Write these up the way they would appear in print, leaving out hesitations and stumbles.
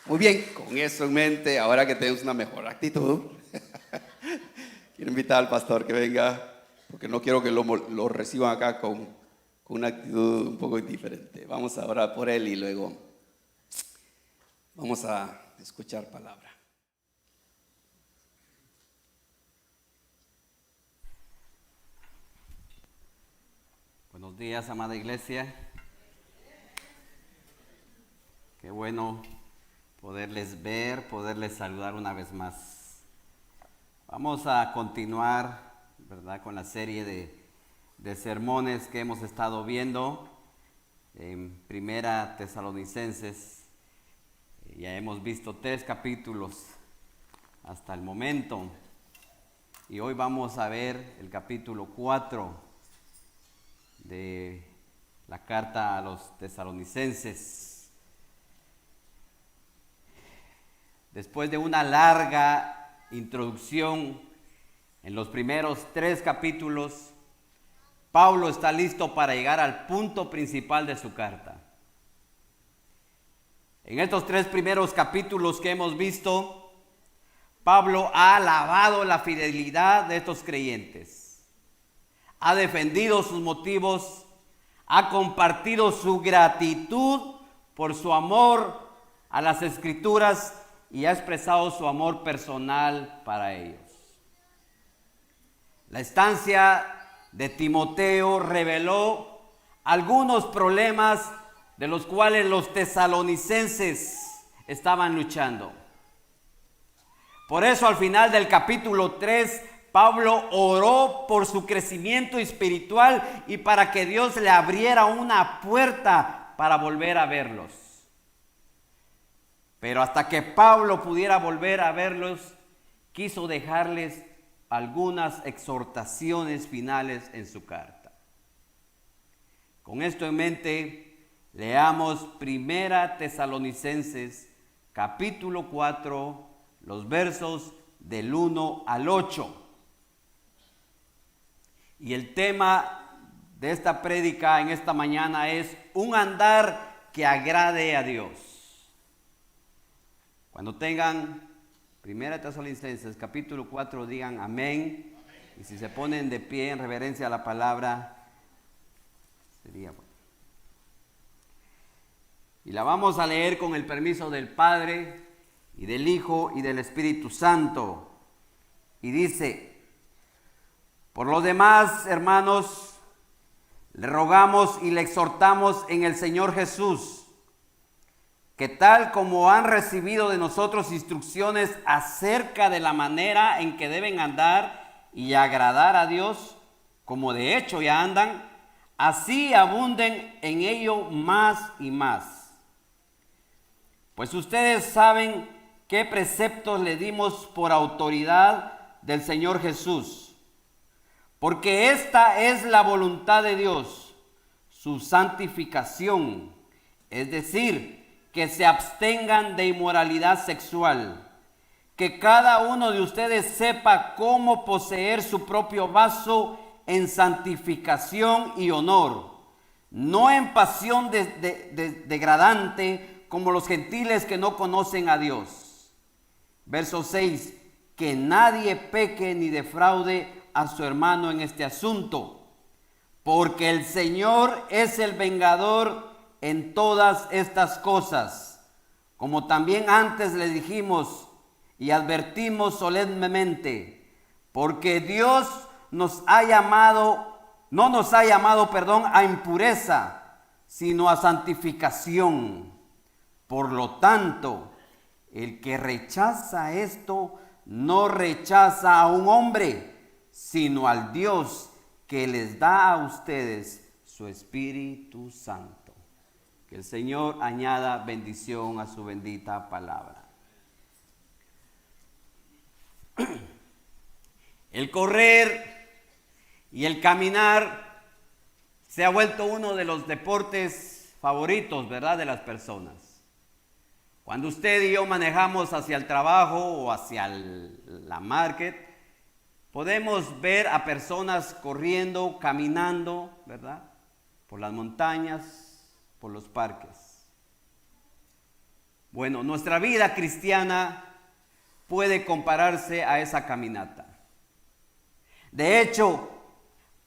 Muy bien, con eso en mente, ahora que tenemos una mejor actitud, quiero invitar al pastor que venga, porque no quiero que lo reciban acá con una actitud un poco diferente. Vamos a orar por él y luego vamos a escuchar palabra. Buenos días, amada iglesia. Qué bueno poderles ver, poderles saludar una vez más. Vamos a continuar, ¿verdad?, con la serie de sermones que hemos estado viendo en Primera Tesalonicenses. Ya hemos visto 3 capítulos hasta el momento y hoy vamos a ver el capítulo 4 de la carta a los tesalonicenses. Después de una larga introducción en los primeros 3 capítulos, Pablo está listo para llegar al punto principal de su carta. En estos 3 primeros capítulos que hemos visto, Pablo ha alabado la fidelidad de estos creyentes, ha defendido sus motivos, ha compartido su gratitud por su amor a las Escrituras y ha expresado su amor personal para ellos. La estancia de Timoteo reveló algunos problemas de los cuales los tesalonicenses estaban luchando. Por eso al final del capítulo 3, Pablo oró por su crecimiento espiritual y para que Dios le abriera una puerta para volver a verlos. Pero hasta que Pablo pudiera volver a verlos, quiso dejarles algunas exhortaciones finales en su carta. Con esto en mente, leamos Primera Tesalonicenses, capítulo 4, los versos del 1 al 8. Y el tema de esta prédica en esta mañana es un andar que agrade a Dios. Cuando tengan Primera Tesalonicenses capítulo 4, digan amén. Y si se ponen de pie en reverencia a la palabra, sería bueno. Y la vamos a leer con el permiso del Padre y del Hijo y del Espíritu Santo. Y dice: por lo demás, hermanos, le rogamos y le exhortamos en el Señor Jesús, que tal como han recibido de nosotros instrucciones acerca de la manera en que deben andar y agradar a Dios, como de hecho ya andan, así abunden en ello más y más. Pues ustedes saben qué preceptos le dimos por autoridad del Señor Jesús, porque esta es la voluntad de Dios, su santificación, es decir, que se abstengan de inmoralidad sexual, que cada uno de ustedes sepa cómo poseer su propio vaso en santificación y honor, no en pasión degradante como los gentiles que no conocen a Dios. Verso 6, que nadie peque ni defraude a su hermano en este asunto, porque el Señor es el vengador en todas estas cosas, como también antes le dijimos y advertimos solemnemente, porque Dios no nos ha llamado a impureza, sino a santificación. Por lo tanto, el que rechaza esto no rechaza a un hombre, sino al Dios que les da a ustedes su Espíritu Santo. Que el Señor añada bendición a su bendita palabra. El correr y el caminar se ha vuelto uno de los deportes favoritos, ¿verdad?, de las personas. Cuando usted y yo manejamos hacia el trabajo o hacia la market, podemos ver a personas corriendo, caminando, ¿verdad?, por las montañas, por los parques. Bueno, nuestra vida cristiana puede compararse a esa caminata. De hecho,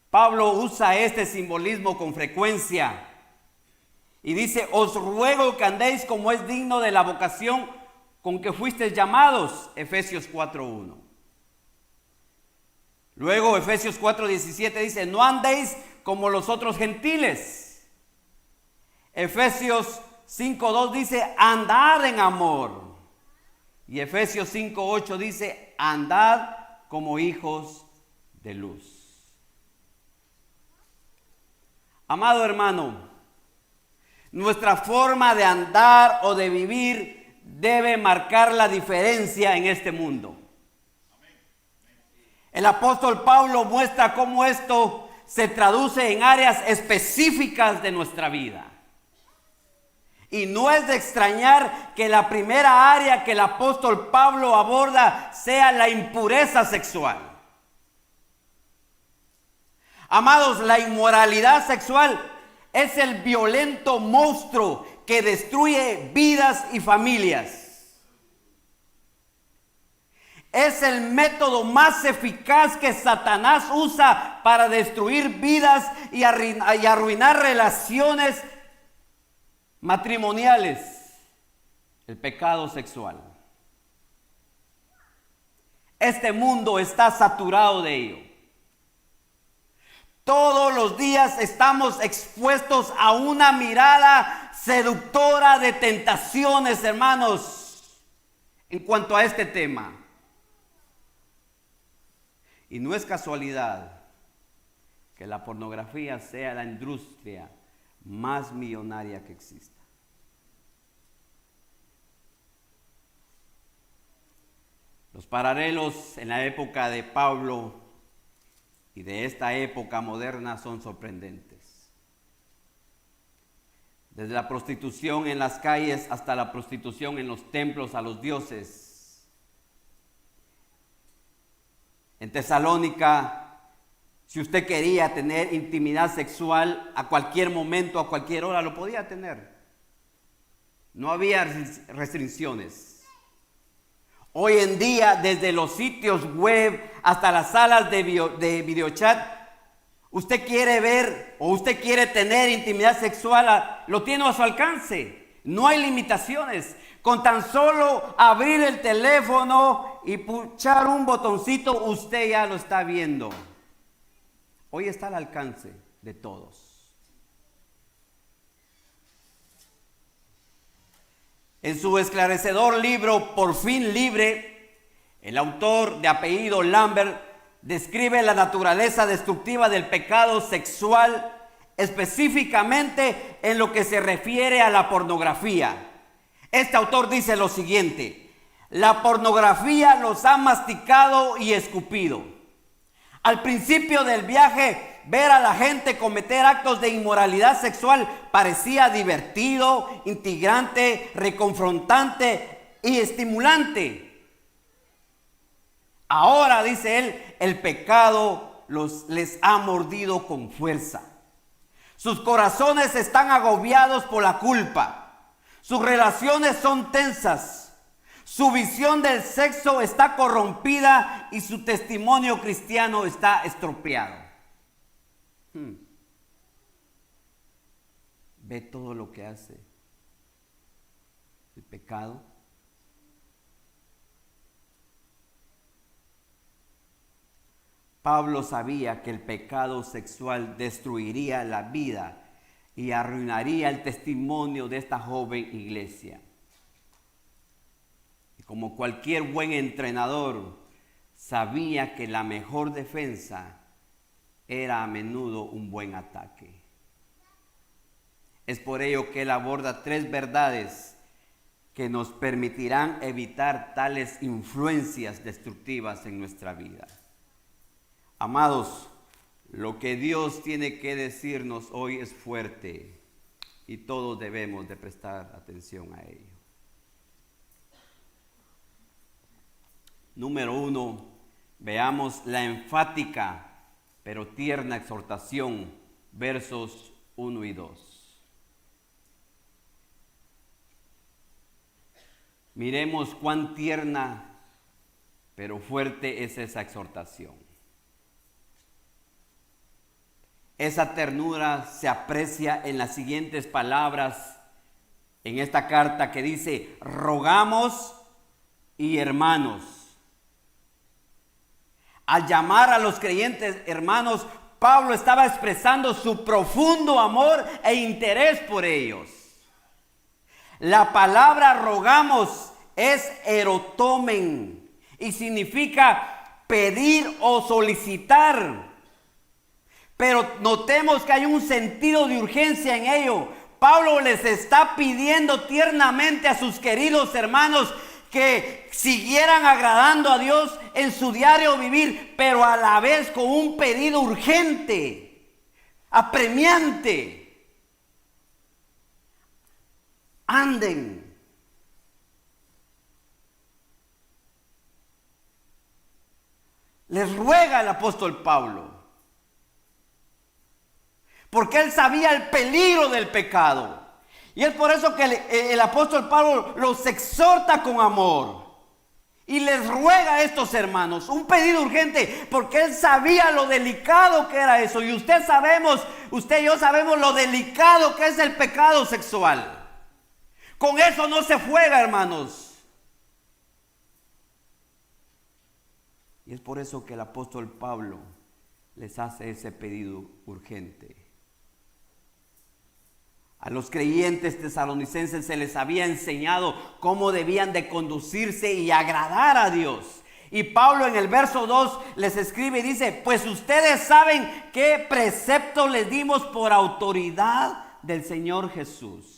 Pablo usa este simbolismo con frecuencia y dice: os ruego que andéis como es digno de la vocación con que fuisteis llamados, Efesios 4:1. Luego Efesios 4:17 dice: no andéis como los otros gentiles. Efesios 5:2 dice: andad en amor. Y Efesios 5:8 dice: andad como hijos de luz. Amado hermano, nuestra forma de andar o de vivir debe marcar la diferencia en este mundo. El apóstol Pablo muestra cómo esto se traduce en áreas específicas de nuestra vida. Y no es de extrañar que la primera área que el apóstol Pablo aborda sea la impureza sexual. Amados, la inmoralidad sexual es el violento monstruo que destruye vidas y familias. Es el método más eficaz que Satanás usa para destruir vidas y arruinar relaciones matrimoniales. El pecado sexual. Este mundo está saturado de ello. Todos los días estamos expuestos a una mirada seductora de tentaciones, hermanos, en cuanto a este tema. Y no es casualidad que la pornografía sea la industria más millonaria que exista. Los paralelos en la época de Pablo y de esta época moderna son sorprendentes. Desde la prostitución en las calles hasta la prostitución en los templos a los dioses. En Tesalónica, si usted quería tener intimidad sexual a cualquier momento, a cualquier hora, lo podía tener. No había restricciones. Hoy en día, desde los sitios web hasta las salas de videochat, usted quiere ver o usted quiere tener intimidad sexual, lo tiene a su alcance. No hay limitaciones. Con tan solo abrir el teléfono y puchar un botoncito, usted ya lo está viendo. Hoy está al alcance de todos. En su esclarecedor libro Por fin libre, el autor de apellido Lambert describe la naturaleza destructiva del pecado sexual, específicamente en lo que se refiere a la pornografía. Este autor dice lo siguiente: la pornografía los ha masticado y escupido. Al principio del viaje, ver a la gente cometer actos de inmoralidad sexual parecía divertido, integrante, reconfrontante y estimulante. Ahora, dice él, el pecado les ha mordido con fuerza. Sus corazones están agobiados por la culpa. Sus relaciones son tensas. Su visión del sexo está corrompida y su testimonio cristiano está estropeado. Ve todo lo que hace el pecado. Pablo sabía que el pecado sexual destruiría la vida y arruinaría el testimonio de esta joven iglesia. Y como cualquier buen entrenador, sabía que la mejor defensa era a menudo un buen ataque. Es por ello que él aborda 3 verdades que nos permitirán evitar tales influencias destructivas en nuestra vida. Amados, lo que Dios tiene que decirnos hoy es fuerte y todos debemos de prestar atención a ello. Número 1, veamos la enfática pero tierna exhortación, versos 1 y 2. miremos cuán tierna pero fuerte es esa exhortación. Esa ternura se aprecia en las siguientes palabras en esta carta que dice: rogamos y hermanos. Al llamar a los creyentes hermanos, Pablo estaba expresando su profundo amor e interés por ellos. La palabra rogamos es erotomen y significa pedir o solicitar. Pero notemos que hay un sentido de urgencia en ello. Pablo les está pidiendo tiernamente a sus queridos hermanos que siguieran agradando a Dios en su diario vivir, pero a la vez con un pedido urgente, apremiante. Anden. Les ruega el apóstol Pablo, porque él sabía el peligro del pecado. Y es por eso que el apóstol Pablo los exhorta con amor y les ruega a estos hermanos un pedido urgente, porque él sabía lo delicado que era eso. Y usted y yo sabemos lo delicado que es el pecado sexual. Con eso no se juega, hermanos. Y es por eso que el apóstol Pablo les hace ese pedido urgente. A los creyentes tesalonicenses se les había enseñado cómo debían de conducirse y agradar a Dios. Y Pablo en el verso 2 les escribe y dice: pues ustedes saben qué precepto les dimos por autoridad del Señor Jesús.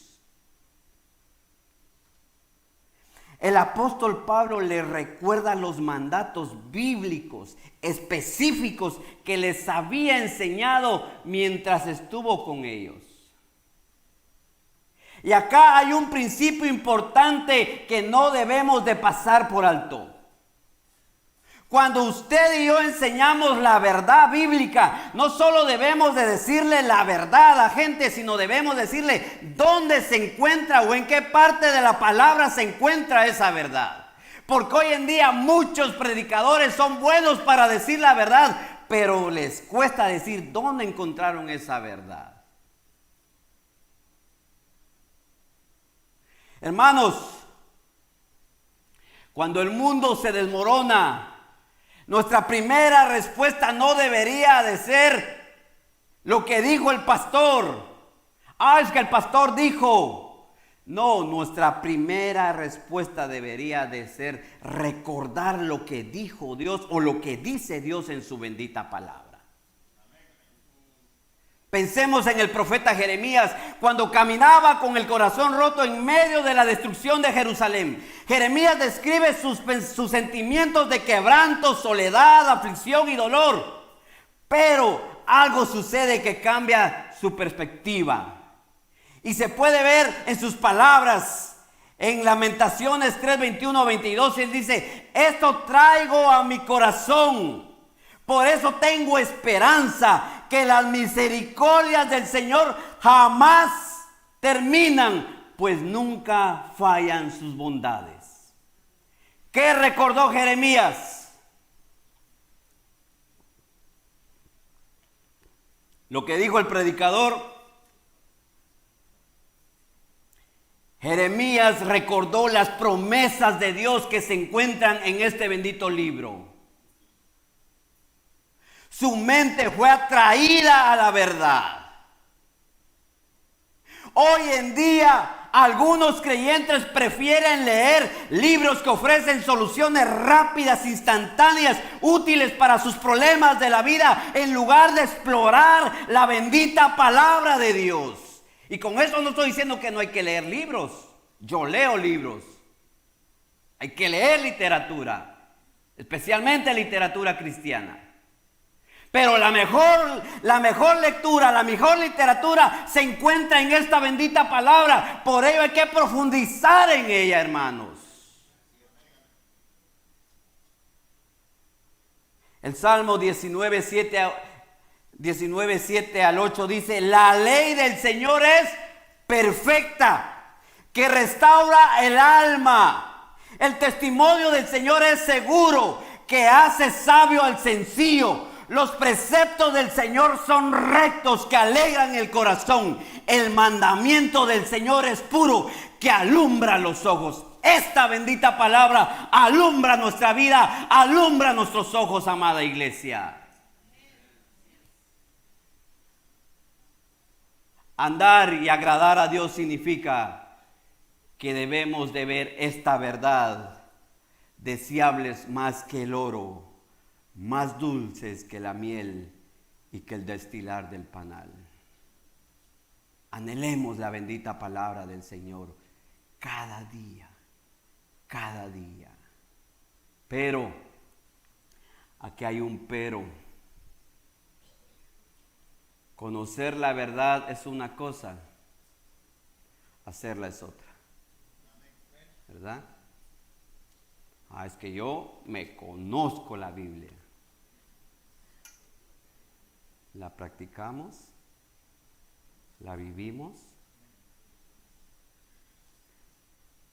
El apóstol Pablo les recuerda los mandatos bíblicos específicos que les había enseñado mientras estuvo con ellos. Y acá hay un principio importante que no debemos de pasar por alto. Cuando usted y yo enseñamos la verdad bíblica, no solo debemos de decirle la verdad a la gente, sino debemos decirle dónde se encuentra o en qué parte de la palabra se encuentra esa verdad. Porque hoy en día muchos predicadores son buenos para decir la verdad, pero les cuesta decir dónde encontraron esa verdad. Hermanos, cuando el mundo se desmorona, nuestra primera respuesta no debería de ser lo que dijo el pastor. Es que el pastor dijo. No, nuestra primera respuesta debería de ser recordar lo que dijo Dios o lo que dice Dios en su bendita palabra. Pensemos en el profeta Jeremías cuando caminaba con el corazón roto en medio de la destrucción de Jerusalén. Jeremías describe sus sentimientos de quebranto, soledad, aflicción y dolor. Pero algo sucede que cambia su perspectiva. Y se puede ver en sus palabras. En Lamentaciones 3:21-22 él dice: esto traigo a mi corazón. Por eso tengo esperanza que las misericordias del Señor jamás terminan, pues nunca fallan sus bondades. ¿Qué recordó Jeremías? Lo que dijo el predicador. Jeremías recordó las promesas de Dios que se encuentran en este bendito libro. Su mente fue atraída a la verdad. Hoy en día, algunos creyentes prefieren leer libros que ofrecen soluciones rápidas, instantáneas, útiles para sus problemas de la vida, en lugar de explorar la bendita palabra de Dios. Y con eso no estoy diciendo que no hay que leer libros. Yo leo libros. Hay que leer literatura, especialmente literatura cristiana. Pero la mejor lectura, la mejor literatura se encuentra en esta bendita palabra. Por ello hay que profundizar en ella, hermanos. El Salmo 19:7 al 8 dice: la ley del Señor es perfecta, que restaura el alma. El testimonio del Señor es seguro, que hace sabio al sencillo. Los preceptos del Señor son rectos, que alegran el corazón. El mandamiento del Señor es puro, que alumbra los ojos. Esta bendita palabra alumbra nuestra vida, alumbra nuestros ojos, amada iglesia. Andar y agradar a Dios significa que debemos de ver esta verdad, deseables más que el oro, más dulces que la miel y que el destilar del panal. Anhelemos la bendita palabra del Señor cada día, cada día. Pero, aquí hay un pero. Conocer la verdad es una cosa, hacerla es otra. ¿Verdad? Es que yo me conozco la Biblia. ¿La practicamos? ¿La vivimos?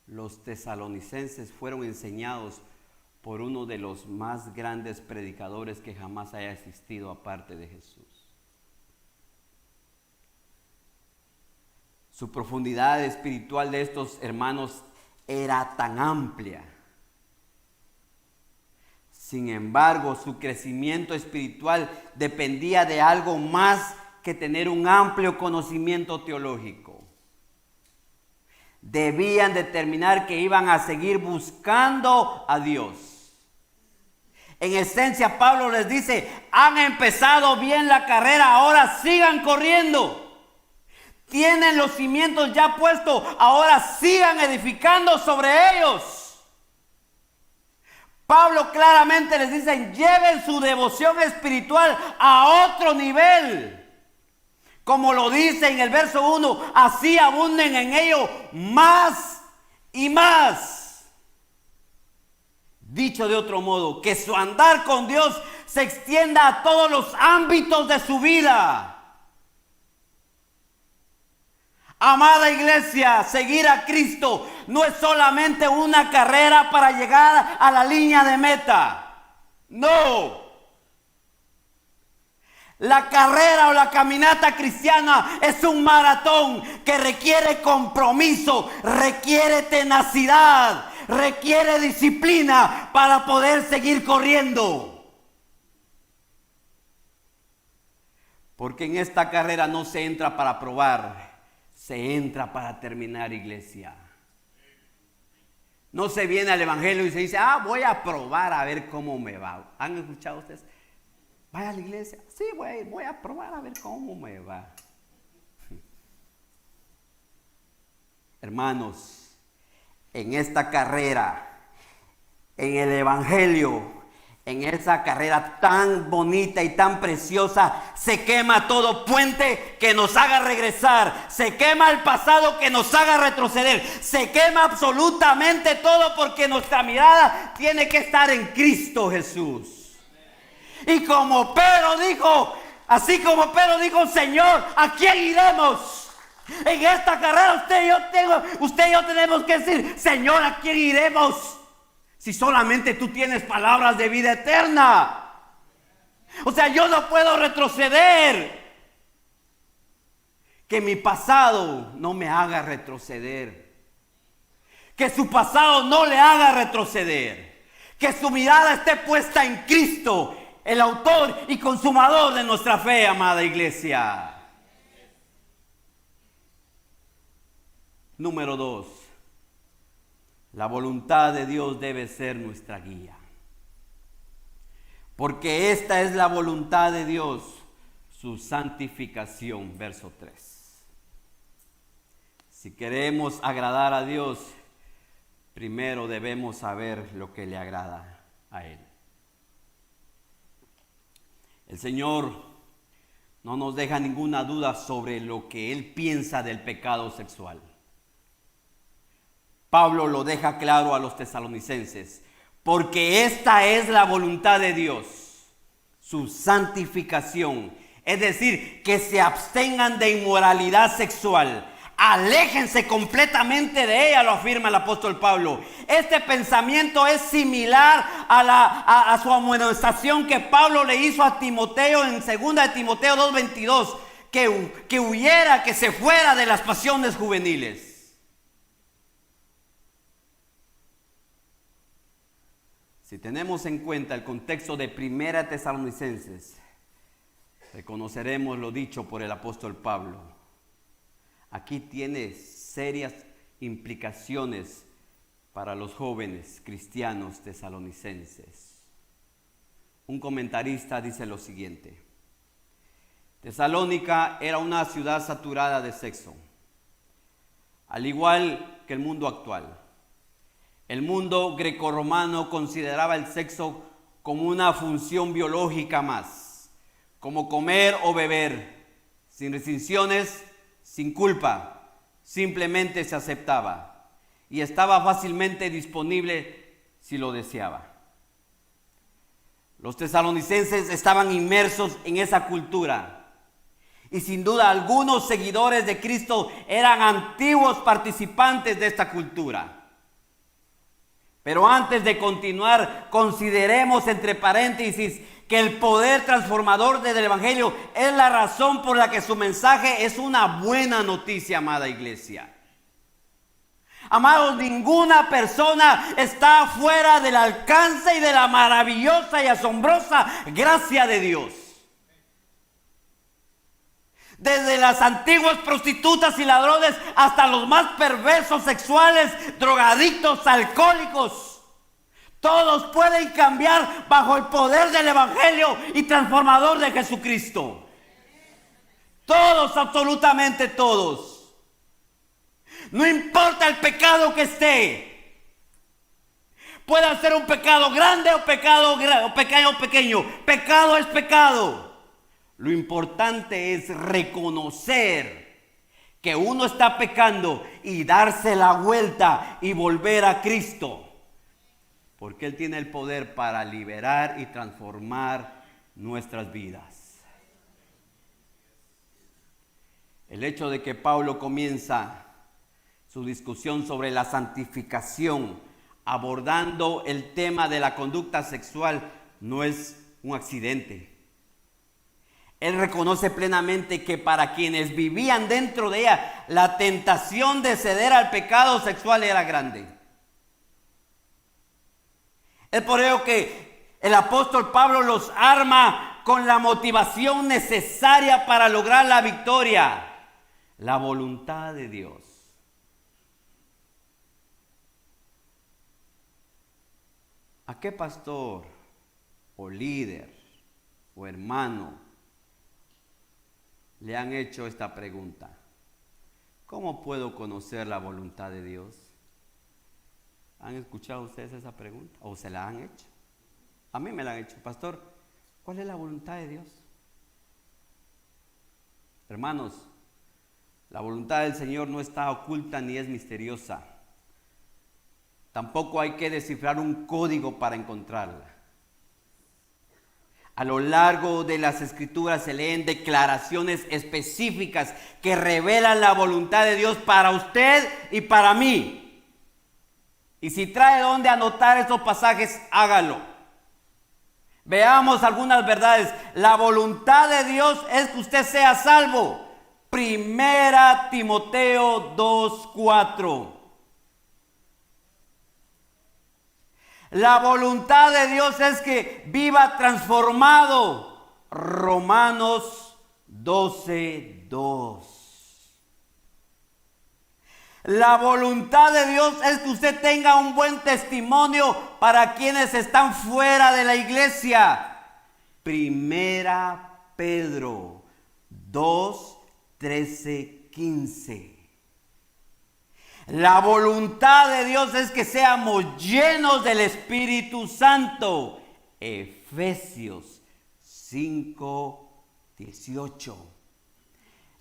Los tesalonicenses fueron enseñados por uno de los más grandes predicadores que jamás haya existido aparte de Jesús. Su profundidad espiritual de estos hermanos era tan amplia. Sin embargo, su crecimiento espiritual dependía de algo más que tener un amplio conocimiento teológico. Debían determinar que iban a seguir buscando a Dios. En esencia, Pablo les dice: han empezado bien la carrera, ahora sigan corriendo. Tienen los cimientos ya puestos, ahora sigan edificando sobre ellos. Pablo claramente les dice: lleven su devoción espiritual a otro nivel. Como lo dice en el verso 1, así abunden en ello más y más. Dicho de otro modo, que su andar con Dios se extienda a todos los ámbitos de su vida. Amada iglesia, seguir a Cristo no es solamente una carrera para llegar a la línea de meta. No. La carrera o la caminata cristiana es un maratón que requiere compromiso, requiere tenacidad, requiere disciplina para poder seguir corriendo. Porque en esta carrera no se entra para probar. Se entra para terminar, iglesia. No se viene al evangelio y se dice: voy a probar a ver cómo me va. ¿Han escuchado ustedes? Vaya a la iglesia. Sí, voy a probar a ver cómo me va. Hermanos, en esta carrera, en el evangelio, en esa carrera tan bonita y tan preciosa, se quema todo puente que nos haga regresar. Se quema el pasado que nos haga retroceder. Se quema absolutamente todo, porque nuestra mirada tiene que estar en Cristo Jesús. Y como Pedro dijo, así como Pedro dijo: Señor, ¿a quién iremos? En esta carrera usted y yo tenemos que decir: Señor, ¿a quién iremos? Si solamente tú tienes palabras de vida eterna. O sea, yo no puedo retroceder. Que mi pasado no me haga retroceder. Que su pasado no le haga retroceder. Que su mirada esté puesta en Cristo, el autor y consumador de nuestra fe, amada iglesia. Número 2. La voluntad de Dios debe ser nuestra guía. Porque esta es la voluntad de Dios, su santificación. Verso 3. Si queremos agradar a Dios, primero debemos saber lo que le agrada a Él. El Señor no nos deja ninguna duda sobre lo que Él piensa del pecado sexual. Pablo lo deja claro a los tesalonicenses: porque esta es la voluntad de Dios, su santificación. Es decir, que se abstengan de inmoralidad sexual, Aléjense completamente de ella, lo afirma el apóstol Pablo. Este pensamiento es similar a su amonestación que Pablo le hizo a Timoteo en 2 de Timoteo 2:22, que huyera, que se fuera de las pasiones juveniles. Si tenemos en cuenta el contexto de 1 Tesalonicenses, reconoceremos lo dicho por el apóstol Pablo. Aquí tiene serias implicaciones para los jóvenes cristianos tesalonicenses. Un comentarista dice lo siguiente: Tesalónica era una ciudad saturada de sexo, al igual que el mundo actual. El mundo grecorromano consideraba el sexo como una función biológica más, como comer o beber, sin restricciones, sin culpa, simplemente se aceptaba y estaba fácilmente disponible si lo deseaba. Los tesalonicenses estaban inmersos en esa cultura y sin duda algunos seguidores de Cristo eran antiguos participantes de esta cultura. Pero antes de continuar, consideremos entre paréntesis que el poder transformador del Evangelio es la razón por la que su mensaje es una buena noticia, amada iglesia. Amados, ninguna persona está fuera del alcance y de la maravillosa y asombrosa gracia de Dios. Desde las antiguas prostitutas y ladrones hasta los más perversos sexuales, drogadictos, alcohólicos. Todos pueden cambiar bajo el poder del Evangelio y transformador de Jesucristo. Todos, absolutamente todos. No importa el pecado que esté. Puede ser un pecado grande o pecado pequeño. Pecado es pecado. Lo importante es reconocer que uno está pecando y darse la vuelta y volver a Cristo. Porque Él tiene el poder para liberar y transformar nuestras vidas. El hecho de que Pablo comienza su discusión sobre la santificación, abordando el tema de la conducta sexual, no es un accidente. Él reconoce plenamente que para quienes vivían dentro de ella, la tentación de ceder al pecado sexual era grande. Es por ello que el apóstol Pablo los arma con la motivación necesaria para lograr la victoria: la voluntad de Dios. ¿A qué pastor o líder o hermano le han hecho esta pregunta? ¿Cómo puedo conocer la voluntad de Dios? ¿Han escuchado ustedes esa pregunta? ¿O se la han hecho? A mí me la han hecho. Pastor, ¿cuál es la voluntad de Dios? Hermanos, la voluntad del Señor no está oculta ni es misteriosa. Tampoco hay que descifrar un código para encontrarla. A lo largo de las Escrituras se leen declaraciones específicas que revelan la voluntad de Dios para usted y para mí. Y si trae donde anotar esos pasajes, hágalo. Veamos algunas verdades. La voluntad de Dios es que usted sea salvo. 1 Timoteo 2:4. La voluntad de Dios es que viva transformado. Romanos 12:2. La voluntad de Dios es que usted tenga un buen testimonio para quienes están fuera de la iglesia. 1 Pedro 2:13-15. La voluntad de Dios es que seamos llenos del Espíritu Santo. Efesios 5:18.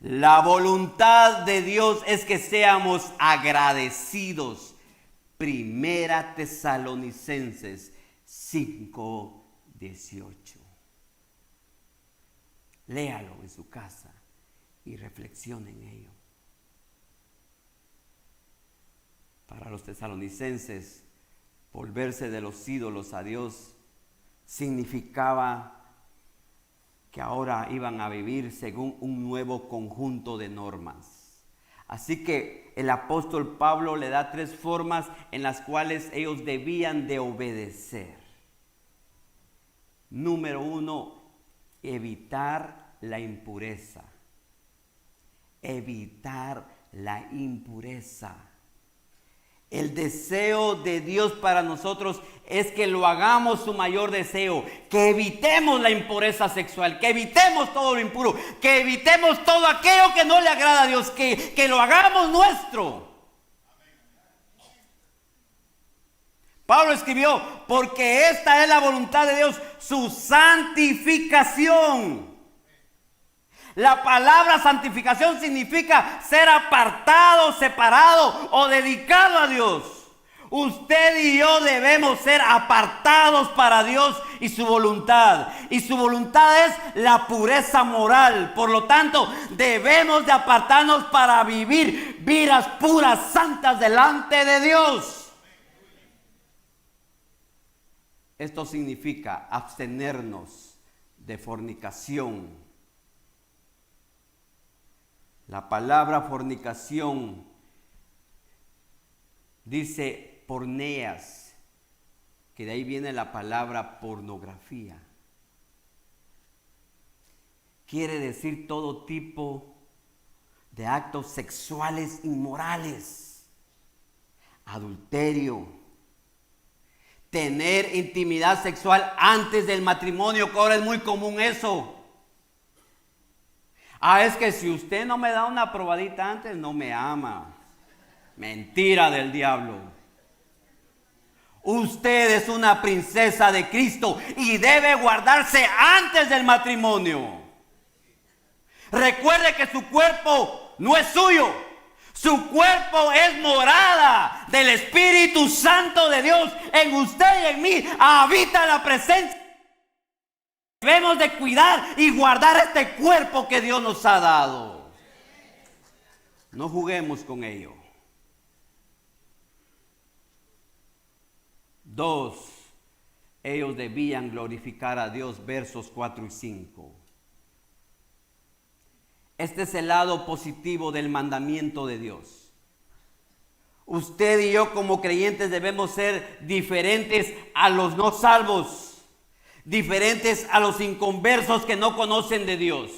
La voluntad de Dios es que seamos agradecidos. 1 Tesalonicenses 5:18. Léalo en su casa y reflexione en ello. Para los tesalonicenses, volverse de los ídolos a Dios significaba que ahora iban a vivir según un nuevo conjunto de normas. Así que el apóstol Pablo le da 3 formas en las cuales ellos debían de obedecer. Número 1, evitar la impureza. Evitar la impureza. El deseo de Dios para nosotros es que lo hagamos su mayor deseo, que evitemos la impureza sexual, que evitemos todo lo impuro, que evitemos todo aquello que no le agrada a Dios, que lo hagamos nuestro. Pablo escribió, porque esta es la voluntad de Dios, su santificación. La palabra santificación significa ser apartado, separado o dedicado a Dios. Usted y yo debemos ser apartados para Dios y su voluntad. Y su voluntad es la pureza moral. Por lo tanto, debemos de apartarnos para vivir vidas puras, santas delante de Dios. Esto significa abstenernos de fornicación. La palabra fornicación dice porneas, que de ahí viene la palabra pornografía. Quiere decir todo tipo de actos sexuales inmorales, adulterio, tener intimidad sexual antes del matrimonio, que ahora es muy común eso. Es que si usted no me da una probadita antes, no me ama. Mentira del diablo. Usted es una princesa de Cristo y debe guardarse antes del matrimonio. Recuerde que su cuerpo no es suyo. Su cuerpo es morada del Espíritu Santo de Dios. En usted y en mí habita la presencia. Debemos de cuidar y guardar este cuerpo que Dios nos ha dado. No juguemos con ello. 2, ellos debían glorificar a Dios, versos 4 y 5. Este es el lado positivo del mandamiento de Dios. Usted y yo como creyentes debemos ser diferentes a los no salvos. Diferentes a los inconversos que no conocen de Dios.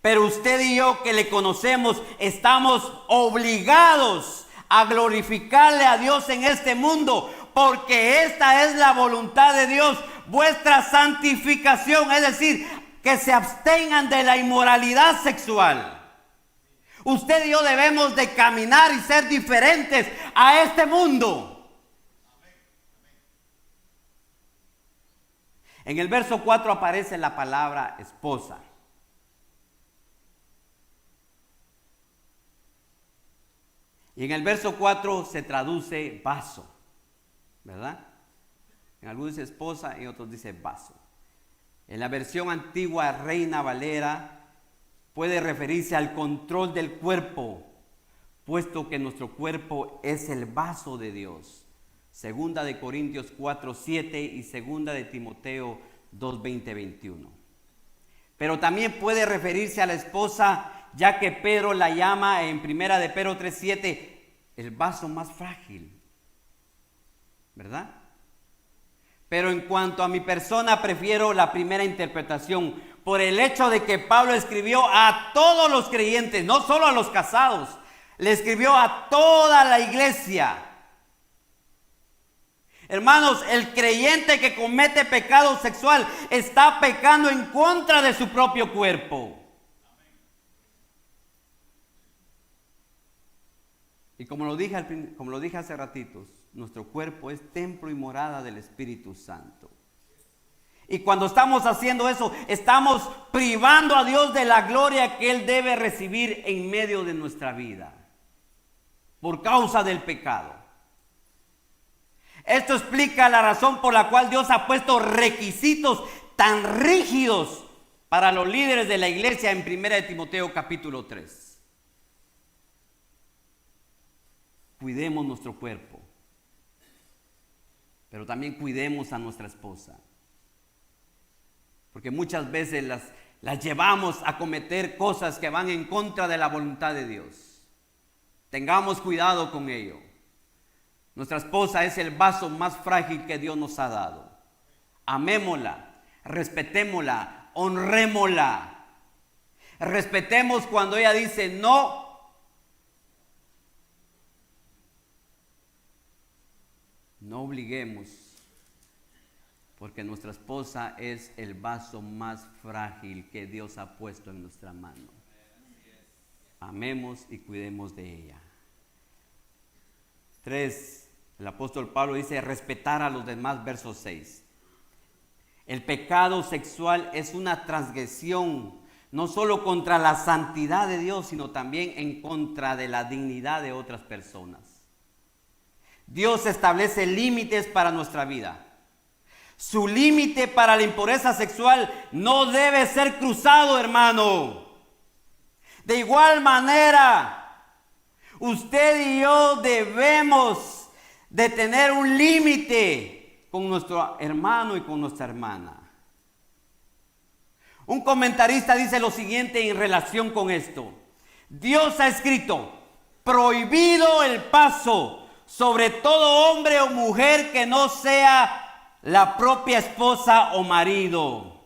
Pero usted y yo que le conocemos estamos obligados a glorificarle a Dios en este mundo, porque esta es la voluntad de Dios, vuestra santificación, es decir, que se abstengan de la inmoralidad sexual. Usted y yo debemos de caminar y ser diferentes a este mundo. En el verso 4 aparece la palabra esposa. Y en el verso 4 se traduce vaso, ¿verdad? En algunos dice esposa y en otros dice vaso. En la versión antigua Reina Valera puede referirse al control del cuerpo, puesto que nuestro cuerpo es el vaso de Dios. Segunda de Corintios 4:7 y segunda de Timoteo 2:20-21. Pero también puede referirse a la esposa, ya que Pedro la llama en primera de Pedro 3:7 el vaso más frágil, ¿verdad? Pero en cuanto a mi persona, prefiero la primera interpretación, por el hecho de que Pablo escribió a todos los creyentes, no solo a los casados, le escribió a toda la iglesia. Hermanos, el creyente que comete pecado sexual está pecando en contra de su propio cuerpo. Y como lo dije hace ratitos, nuestro cuerpo es templo y morada del Espíritu Santo. Y cuando estamos haciendo eso, estamos privando a Dios de la gloria que Él debe recibir en medio de nuestra vida, por causa del pecado. Esto explica la razón por la cual Dios ha puesto requisitos tan rígidos para los líderes de la iglesia en 1 de Timoteo capítulo 3. cuidemos nuestro cuerpo, pero también cuidemos a nuestra esposa. Porque muchas veces las llevamos a cometer cosas que van en contra de la voluntad de Dios. Tengamos cuidado con ello. Nuestra esposa es el vaso más frágil que Dios nos ha dado. Amémosla, respetémosla, honrémosla. Respetemos cuando ella dice no. No obliguemos, porque nuestra esposa es el vaso más frágil que Dios ha puesto en nuestra mano. Amemos y cuidemos de ella. 3. El apóstol Pablo dice respetar a los demás, verso 6. El pecado sexual es una transgresión, no solo contra la santidad de Dios, sino también en contra de la dignidad de otras personas. Dios establece límites para nuestra vida. Su límite para la impureza sexual no debe ser cruzado, hermano. De igual manera, usted y yo debemos de tener un límite con nuestro hermano y con nuestra hermana. Un comentarista dice lo siguiente en relación con esto. Dios ha escrito, prohibido el paso sobre todo hombre o mujer que no sea la propia esposa o marido.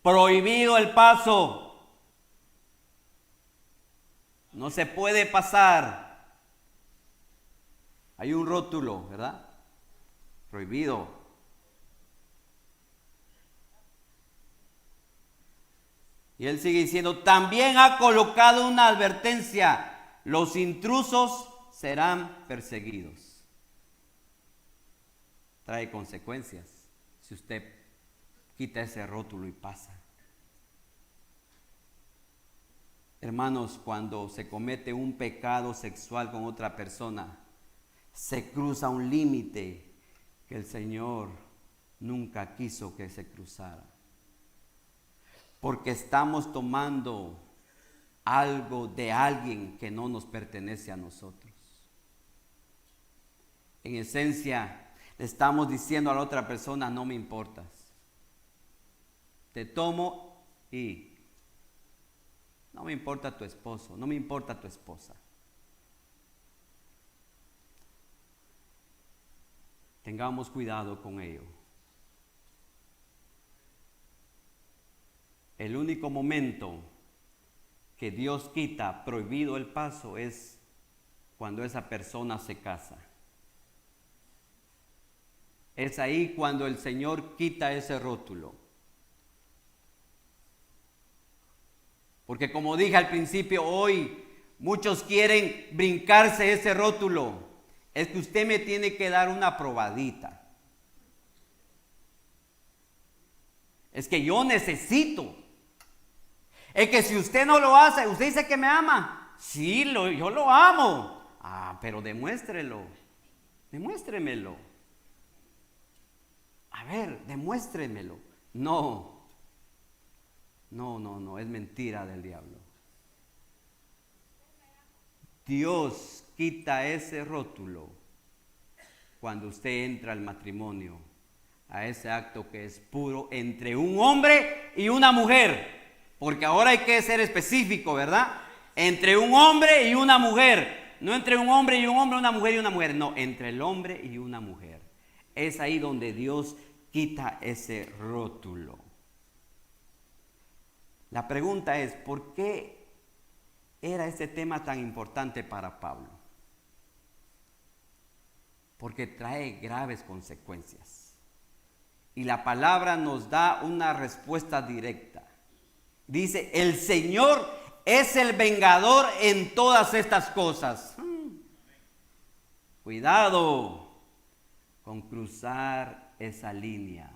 Prohibido el paso. No se puede pasar. Hay un rótulo, ¿verdad? Prohibido. Y él sigue diciendo, también ha colocado una advertencia. Los intrusos serán perseguidos. Trae consecuencias si usted quita ese rótulo y pasa. Hermanos, cuando se comete un pecado sexual con otra persona, se cruza un límite que el Señor nunca quiso que se cruzara. Porque estamos tomando algo de alguien que no nos pertenece a nosotros. En esencia, le estamos diciendo a la otra persona, no me importas. Te tomo y no me importa tu esposo, no me importa tu esposa. Tengamos cuidado con ello. El único momento que Dios quita prohibido el paso es cuando esa persona se casa. Es ahí cuando el Señor quita ese rótulo. Porque como dije al principio, hoy muchos quieren brincarse ese rótulo. Es que usted me tiene que dar una probadita. Es que yo necesito. Es que si usted no lo hace, usted dice que me ama. Sí, yo lo amo. Ah, pero demuéstrelo. Demuéstremelo. A ver, demuéstremelo. No, es mentira del diablo. Dios quita ese rótulo cuando usted entra al matrimonio, a ese acto que es puro entre un hombre y una mujer. Porque ahora hay que ser específico, ¿verdad? Entre un hombre y una mujer. No entre un hombre y un hombre, una mujer y una mujer. No, entre el hombre y una mujer. Es ahí donde Dios quita ese rótulo. La pregunta es, ¿por qué era este tema tan importante para Pablo? Porque trae graves consecuencias. Y la palabra nos da una respuesta directa. Dice, el Señor es el vengador en todas estas cosas. Cuidado con cruzar esa línea,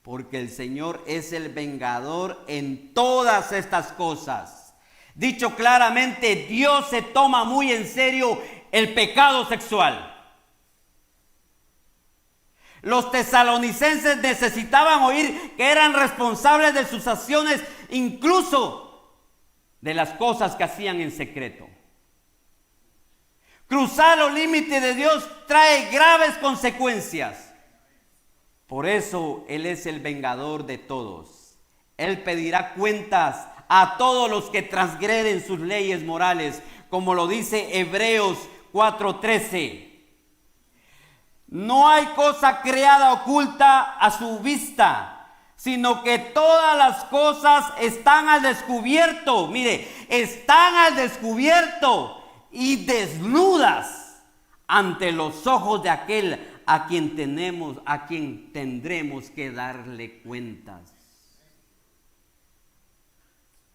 porque el Señor es el vengador en todas estas cosas. Dicho claramente, Dios se toma muy en serio el pecado sexual. Los tesalonicenses necesitaban oír que eran responsables de sus acciones, incluso de las cosas que hacían en secreto. Cruzar los límites de Dios trae graves consecuencias. Por eso Él es el vengador de todos. Él pedirá cuentas a todos los que transgreden sus leyes morales, como lo dice Hebreos 4:13. No hay cosa creada oculta a su vista, sino que todas las cosas están al descubierto. Mire, están al descubierto y desnudas ante los ojos de aquel a quien tendremos que darle cuentas.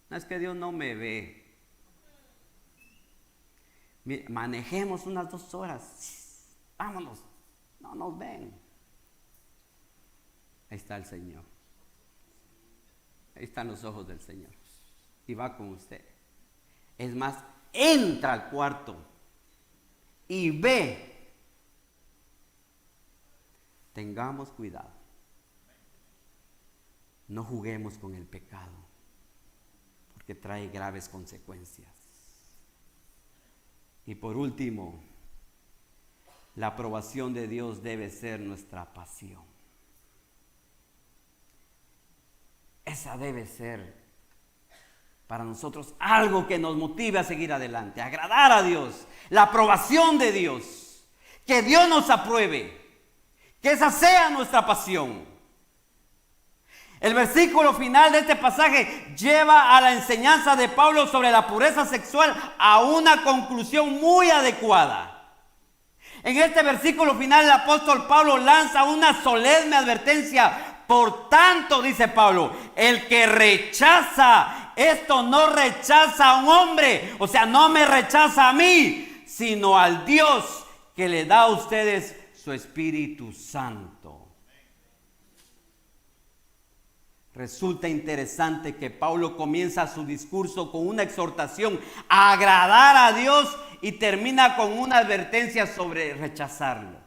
No es que Dios no me ve. Mire, manejemos unas 2 horas. Vámonos. No nos ven. Ahí está el Señor. Ahí están los ojos del Señor. Y va con usted. Es más, entra al cuarto y ve. Tengamos cuidado. No juguemos con el pecado, porque trae graves consecuencias. Y por último, la aprobación de Dios debe ser nuestra pasión. Esa debe ser para nosotros algo que nos motive a seguir adelante, a agradar a Dios, la aprobación de Dios, que Dios nos apruebe, que esa sea nuestra pasión. El versículo final de este pasaje lleva a la enseñanza de Pablo sobre la pureza sexual a una conclusión muy adecuada. En este versículo final el apóstol Pablo lanza una solemne advertencia. Por tanto, dice Pablo, el que rechaza esto no rechaza a un hombre, o sea, no me rechaza a mí, sino al Dios que le da a ustedes su Espíritu Santo. Resulta interesante que Pablo comienza su discurso con una exhortación a agradar a Dios y termina con una advertencia sobre rechazarlo.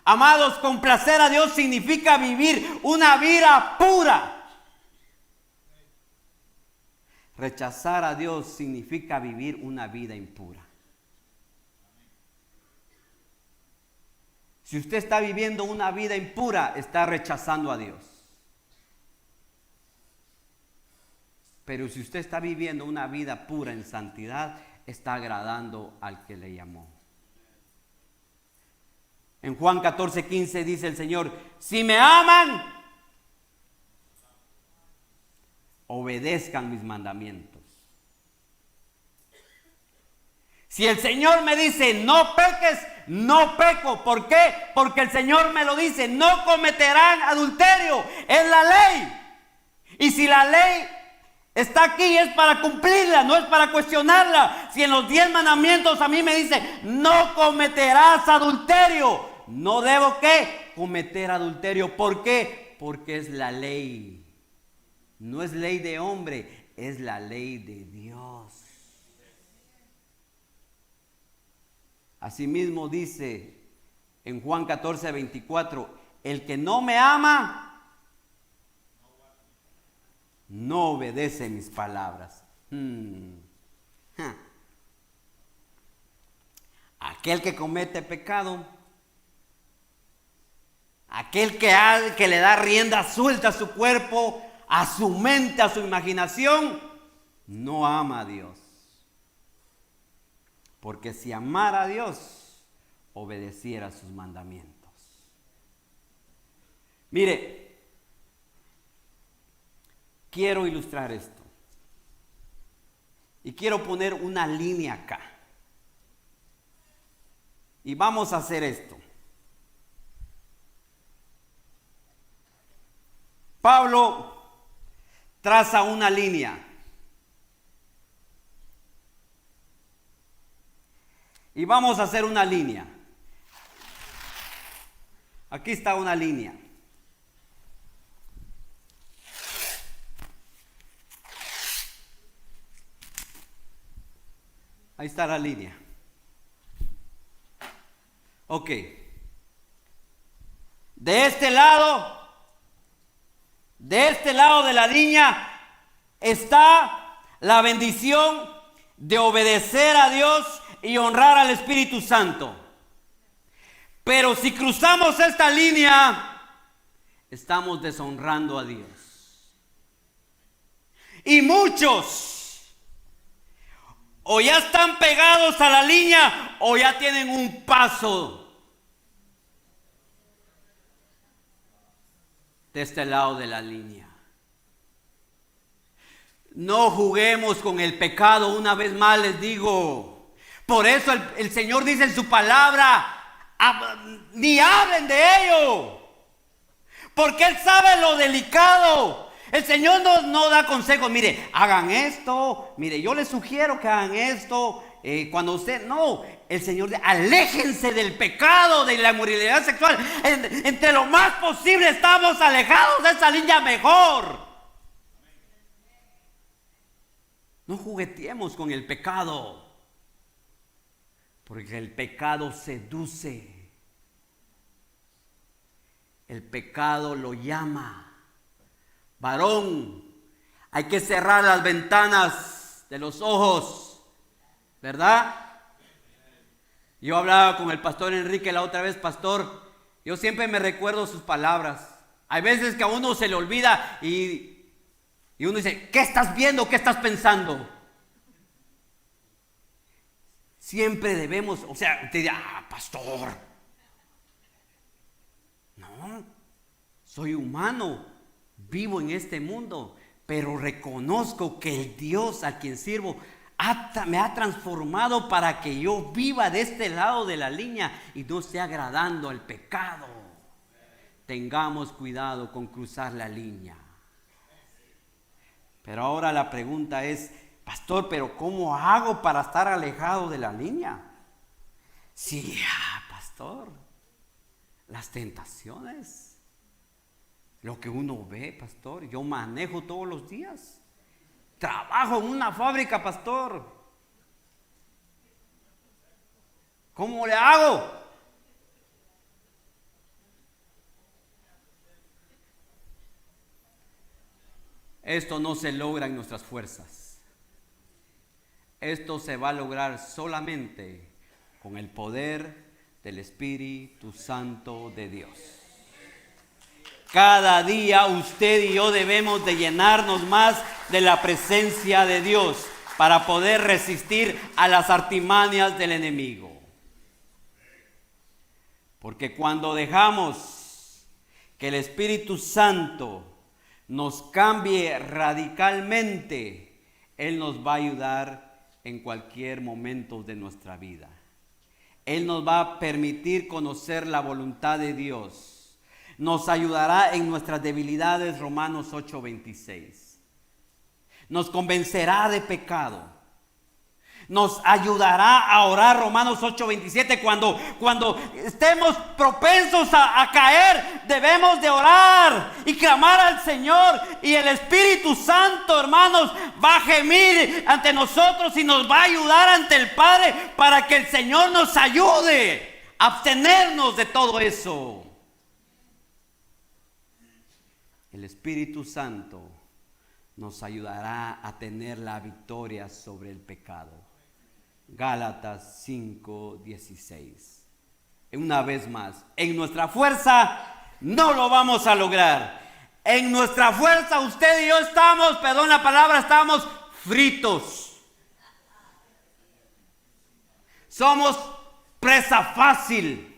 Amados, complacer a Dios significa vivir una vida pura. Rechazar a Dios significa vivir una vida impura. Si usted está viviendo una vida impura, está rechazando a Dios. Pero si usted está viviendo una vida pura en santidad, está agradando al que le llamó. En Juan 14:15 dice el Señor: si me aman, obedezcan mis mandamientos. Si el Señor me dice no peques, no peco. ¿Por qué? Porque el Señor me lo dice: no cometerán adulterio. Es la ley. Y si la ley está aquí es para cumplirla, no es para cuestionarla. Si en los 10 mandamientos a mí me dice no cometerás adulterio, no debo ¿qué? Cometer adulterio. ¿Por qué? Porque es la ley. No es ley de hombre, es la ley de Dios. Asimismo dice en Juan 14:24: el que no me ama no obedece mis palabras. Aquel que comete pecado, aquel que le da rienda suelta a su cuerpo, a su mente, a su imaginación, no ama a Dios. Porque si amara a Dios, obedeciera sus mandamientos. Mire, quiero ilustrar esto. Y quiero poner una línea acá. Y vamos a hacer esto. Pablo traza una línea. Y vamos a hacer una línea. Aquí está una línea. Ahí está la línea. Ok. De este lado de la línea está la bendición de obedecer a Dios y honrar al Espíritu Santo. Pero si cruzamos esta línea, estamos deshonrando a Dios. Y muchos o ya están pegados a la línea o ya tienen un paso de este lado de la línea. No juguemos con el pecado, una vez más les digo. Por eso el Señor dice en su palabra, ni hablen de ello, porque Él sabe lo delicado. El Señor no da consejos, mire, hagan esto, mire, yo les sugiero que hagan esto. Cuando usted, no, el Señor dice, aléjense del pecado, de la inmoralidad sexual. Entre lo más posible estamos alejados de esa línea mejor. No jugueteemos con el pecado, porque el pecado seduce. El pecado lo llama. Varón, hay que cerrar las ventanas de los ojos, ¿verdad? Yo hablaba con el pastor Enrique la otra vez, pastor, yo siempre me recuerdo sus palabras. Hay veces que a uno se le olvida y uno dice, ¿qué estás viendo? ¿Qué estás pensando? Siempre debemos, o sea, usted dirá, pastor, no, soy humano, vivo en este mundo, pero reconozco que el Dios a quien sirvo me ha transformado para que yo viva de este lado de la línea y no esté agradando al pecado. Tengamos cuidado con cruzar la línea. Pero ahora la pregunta es, pastor, ¿pero cómo hago para estar alejado de la línea? Sí, pastor, las tentaciones, lo que uno ve, pastor, yo manejo todos los días, trabajo en una fábrica, pastor. ¿Cómo le hago? Esto no se logra en nuestras fuerzas. Esto se va a lograr solamente con el poder del Espíritu Santo de Dios. Cada día usted y yo debemos de llenarnos más de la presencia de Dios para poder resistir a las artimañas del enemigo. Porque cuando dejamos que el Espíritu Santo nos cambie radicalmente, Él nos va a ayudar en cualquier momento de nuestra vida. Él nos va a permitir conocer la voluntad de Dios. Nos ayudará en nuestras debilidades, Romanos 8:26. Nos convencerá de pecado. Nos ayudará a orar, Romanos 8:27. Cuando estemos propensos a caer, debemos de orar y clamar al Señor. Y el Espíritu Santo, hermanos, va a gemir ante nosotros y nos va a ayudar ante el Padre para que el Señor nos ayude a abstenernos de todo eso. El Espíritu Santo nos ayudará a tener la victoria sobre el pecado. Gálatas 5:16. Una vez más, en nuestra fuerza no lo vamos a lograr. En nuestra fuerza usted y yo estamos, perdón la palabra, estamos fritos. Somos presa fácil.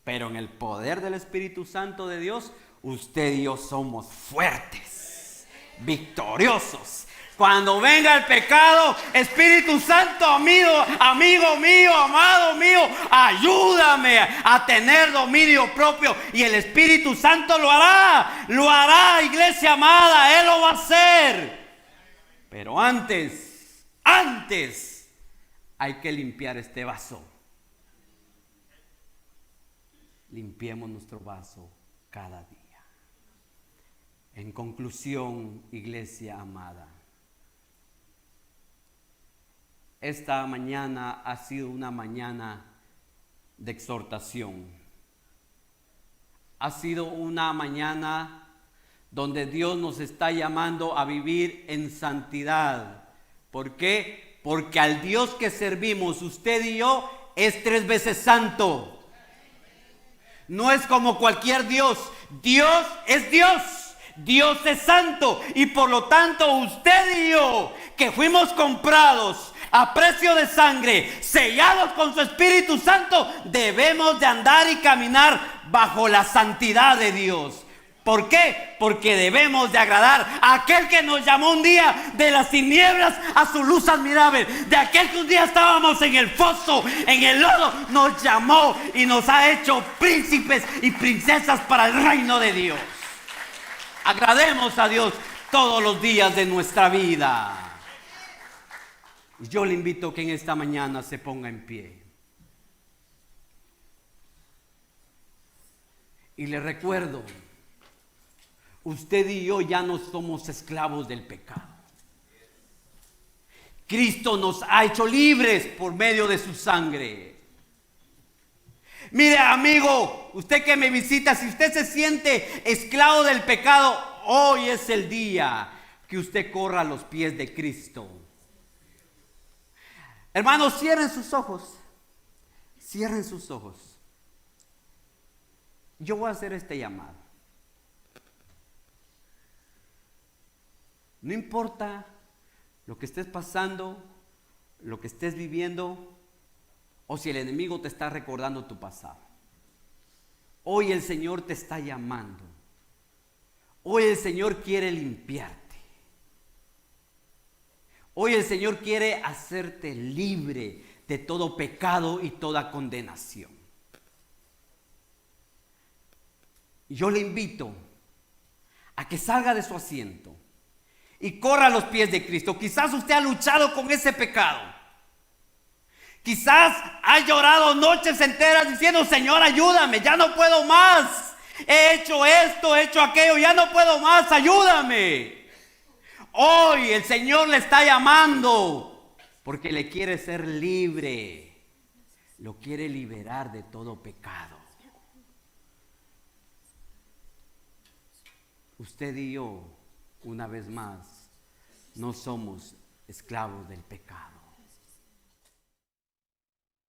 Pero en el poder del Espíritu Santo de Dios, usted y yo somos fuertes, victoriosos. Cuando venga el pecado, Espíritu Santo, amigo mío, amado mío, ayúdame a tener dominio propio. Y el Espíritu Santo lo hará, iglesia amada, Él lo va a hacer. Pero antes hay que limpiar este vaso. Limpiemos nuestro vaso cada día. En conclusión, iglesia amada, esta mañana ha sido una mañana de exhortación. Ha sido una mañana donde Dios nos está llamando a vivir en santidad ¿Por qué? Porque al Dios que servimos, usted y yo, es 3 veces santo. No es como cualquier Dios. Dios es Dios. Dios es santo. Y por lo tanto usted y yo, que fuimos comprados a precio de sangre, sellados con su Espíritu Santo, debemos de andar y caminar bajo la santidad de Dios. ¿Por qué? Porque debemos de agradar a aquel que nos llamó un día de las tinieblas a su luz admirable. De aquel que un día estábamos en el foso, en el lodo, nos llamó y nos ha hecho príncipes y princesas para el reino de Dios. Agrademos a Dios todos los días de nuestra vida. Yo le invito a que en esta mañana se ponga en pie. Y le recuerdo, usted y yo ya no somos esclavos del pecado. Cristo nos ha hecho libres por medio de su sangre. Mire, amigo, usted que me visita, si usted se siente esclavo del pecado, hoy es el día que usted corra a los pies de Cristo. Hermanos, cierren sus ojos. Cierren sus ojos. Yo voy a hacer este llamado. No importa lo que estés pasando, lo que estés viviendo, o si el enemigo te está recordando tu pasado. Hoy el Señor te está llamando. Hoy el Señor quiere limpiarte. Hoy el Señor quiere hacerte libre de todo pecado y toda condenación. Yo le invito a que salga de su asiento y corra a los pies de Cristo. Quizás usted ha luchado con ese pecado. Quizás ha llorado noches enteras diciendo: Señor, ayúdame, ya no puedo más. He hecho esto, he hecho aquello, ya no puedo más, ayúdame. Hoy el Señor le está llamando porque le quiere ser libre. Lo quiere liberar de todo pecado. Usted y yo, una vez más, no somos esclavos del pecado.